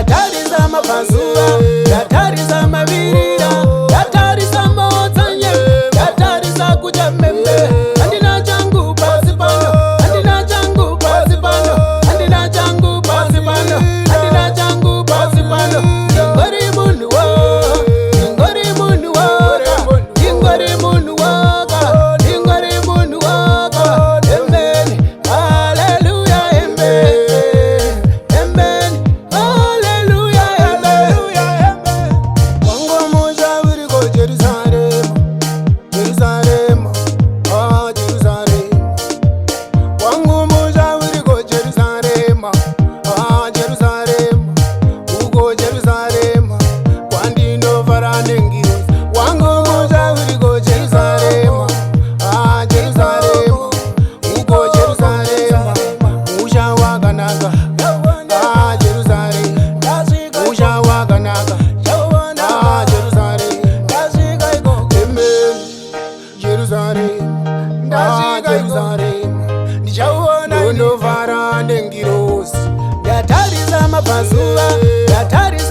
ndatarisa mapazuva, ndatarisa mavirira, ndatarisa maodzanye, ndatarisa kuchamembe. Handina changu pasi pano, handina changu pasi pano, handina changu pasi pano, handina changu pasi pano. Ingori munhu wo, ingori munhu woga, ingori munhu woga, ingori munhu woga. Amen, hallelujah, amen, amen, hallelujah, amen. Wangu moja uriko Jerusalem, Jerusalem, ah Jerusalem. Wangu moja uriko Jerusalem, ah Jerusalem, uko Jerusalem, kwandinofara nengirozi. Wangu moja uriko Jerusalem, ah Jerusalem, uko Jerusalem, musha wakanaka, ah Jerusalem, musha wakanaka, ah Jerusalem, amen, Jerusalem, ah Jerusalem, ndichavona ndofara nengirozi. Ndatarisa mapazuva, ndatarisa